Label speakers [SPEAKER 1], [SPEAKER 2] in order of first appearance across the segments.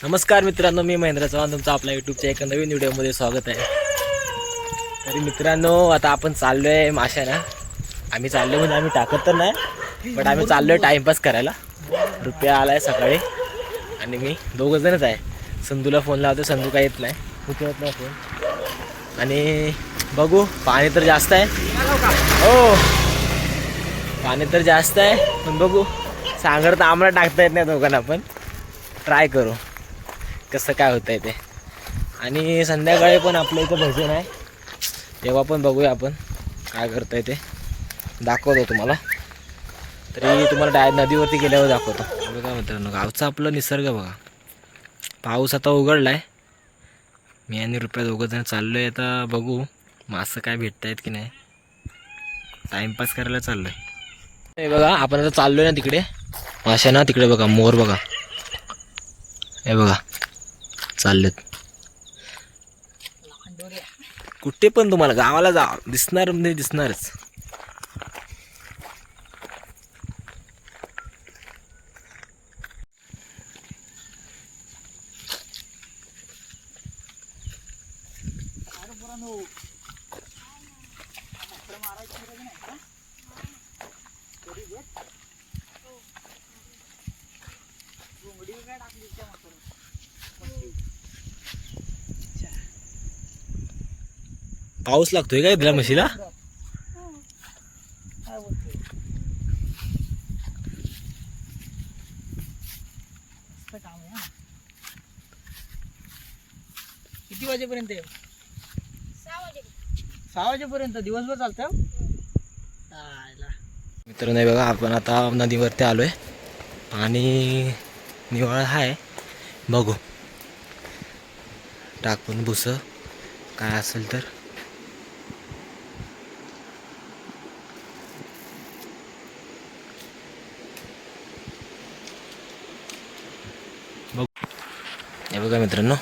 [SPEAKER 1] नमस्कार मित्रांनो, मी महेंद्र चव्हाण तुमचं आपल्या यूट्यूबच्या एका नवीन व्हिडिओमध्ये स्वागत आहे. तरी मित्रांनो, आता आपण चाललो आहे माशाना. आम्ही चाललो म्हणजे आम्ही टाकत तर नाही, पण आम्ही चाललो आहे टाईमपास करायला. रुपया आला आहे सकाळी आणि मी दोघं जणच आहे. संधूला फोन लावतो, संधू काय येत नाही, उचलत नाही फोन. आणि बघू, पाणी तर जास्त आहे. हो, पाणी तर जास्त आहे, पण बघू. सांगर तर आम्हाला टाकता येत नाही दोघांना, पण ट्राय करू कसं काय होतं आहे ते. आणि संध्याकाळी पण आपल्या इथं भजन आहे, तेव्हा पण बघूया आपण काय करतं आहे ते. दाखवतो तुम्हाला. तरी तुम्हाला नदीवरती गेल्यावर दाखवतो. बघा मित्रांनो, गावचा आपलं निसर्ग बघा. पाऊस आता उघडला आहे. मी आणि रुपया दोघं जण चाललो आहे. आता बघू मासं काय भेटत आहेत की नाही. टाईमपास करायला चाललो आहे. हे बघा, आपण आता चाललो आहे ना तिकडे माशांना. तिकडे बघा मोर बघा, हे बघा चाललेत. कुठे पण तुम्हाला गावाला जा दिसणार म्हणजे दिसणारच. पाऊस लागतोय काय तिला म्हशीला?
[SPEAKER 2] किती वाजेपर्यंत? 6 वाजेपर्यंत दिवसभर चालतं.
[SPEAKER 1] मित्रांनो बघा, आपण आता नदीवरती आलोय आणि निवाळा आहे. बघू टाकून भुस काय असेल तर. हे बघा मित्रांनो,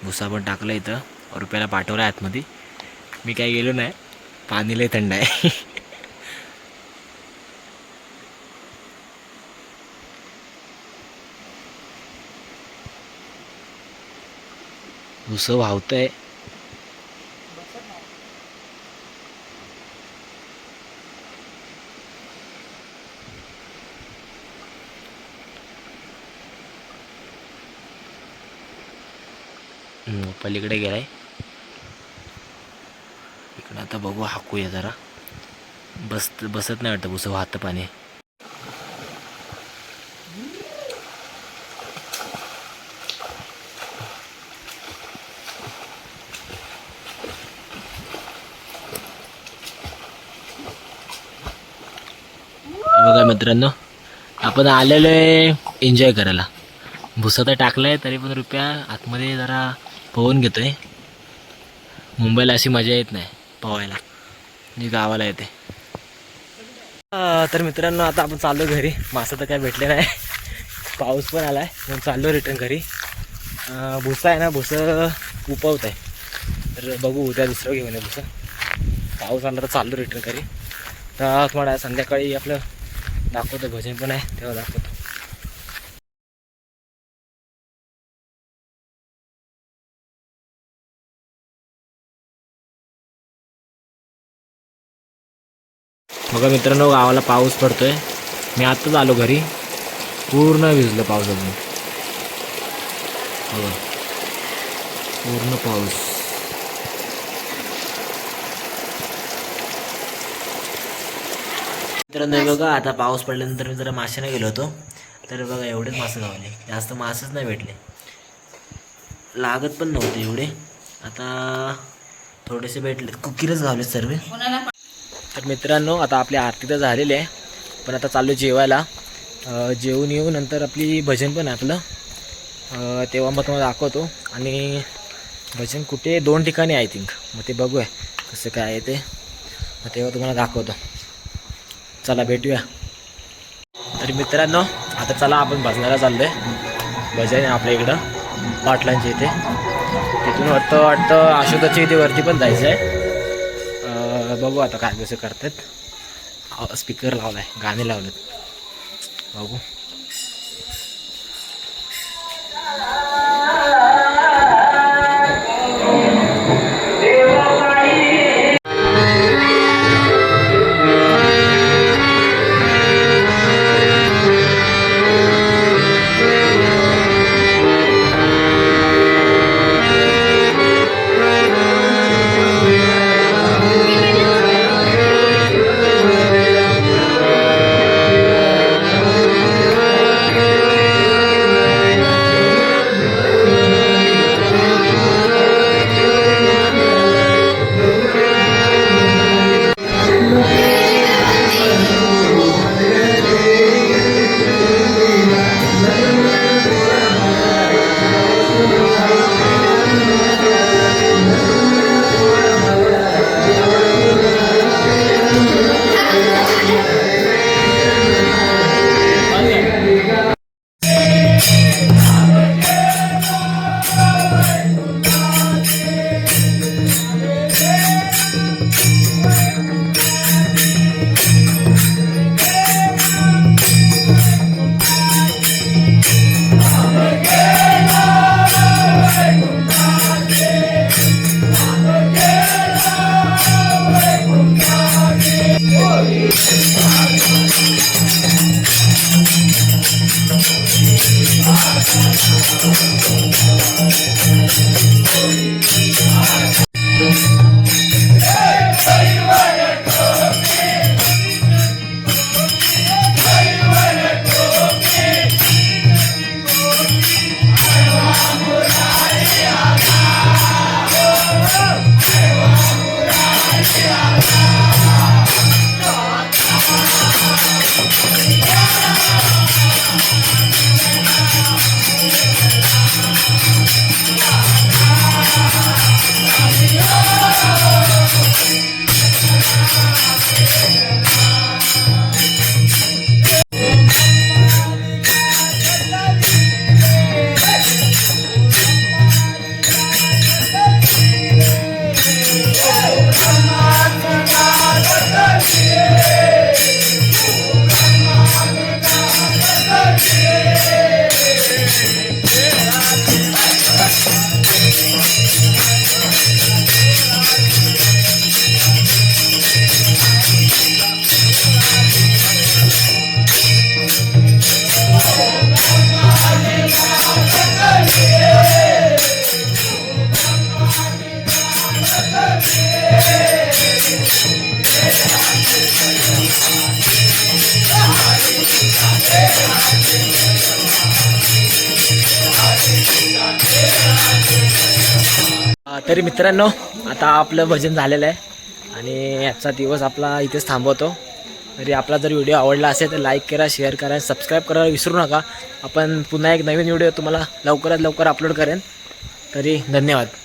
[SPEAKER 1] भुसा पण टाकला इथं. रुपयाला पाठवला आतमध्ये. मी काही गेलो नाही, पाणी लय थंड आहे. भुस वाहतंय. पलीकडे गेलाय. इकडे आता बघू, हाकूया जरा. बसत नाही वाटतं, भुसं वाहतं पाणी. बघा मित्रांनो, आपण आलेलो आहे एन्जॉय करायला. भुसा तर टाकलाय, तरी पण रुपया आतमध्ये जरा पोहून घेतोय. मुंबईला अशी मजा येत नाही पोहायला, जी गावाला येते. तर मित्रांनो, आता आपण चाललो घरी. मासं तर काय भेटले नाही, पाऊस पण आलाय, म्हणून चाललो रिटर्न घरी. भुसा आहे ना, भुसं उपवत आहे. तर बघू उद्या दुसरं घेऊन ये भुसं. पाऊस आला तर चाललो रिटर्न घरी. तर तुम्हाला संध्याकाळी आपलं दाखवतो, भजन पण आहे तेव्हा दाखवतो. बघा मित्रांनो, गावाला पाऊस पडतोय. मी आत्ताच आलो घरी, पूर्ण भिजलो पावसातून. बघा पूर्ण पाऊस. मित्रांनो बघा, आता पाऊस पडल्यानंतर मी जरा माशाने गेलो होतो. तर बघा एवढेच मासे गावले, जास्त मासेच नाही भेटले. लागत पण नव्हते एवढे. आता थोडेसे भेटले, कुकीरच गावले सर्व. तर मित्रांनो, आता आपली आरती तर झालेली आहे, पण आता चाललो जेवायला. जेवून येऊ नंतर आपली भजन पण आहे आपलं. तेव्हा मग तुम्हाला दाखवतो. आणि भजन कुठे 2 ठिकाणी आय थिंक, मग ते बघूया कसं काय आहे ते. मग तेव्हा तुम्हाला दाखवतो. चला भेटूया. तर मित्रांनो, आता चला आपण भजनाला चाललो आहे. भजन आहे आपल्या इकडं पाटलांच्या इथे. तिथून वाटतं अशोकाच्या इथे वरती पण जायचं आहे. बघू आता काय कसं करतात. स्पीकर लावलाय, गाणे लावलेत, बघू. तरी मित्रांनो आता आपलं भजन झालेलं आहे आणि आजचा दिवस आपला इथेच थांबवतो. तरी आपला जर व्हिडिओ आवडला असेल तर लाईक करा, शेअर करा, सबस्क्राईब करायला विसरू नका. आपण पुन्हा एक नवीन व्हिडिओ तुम्हाला लवकरात लवकर अपलोड करेन. तरी धन्यवाद.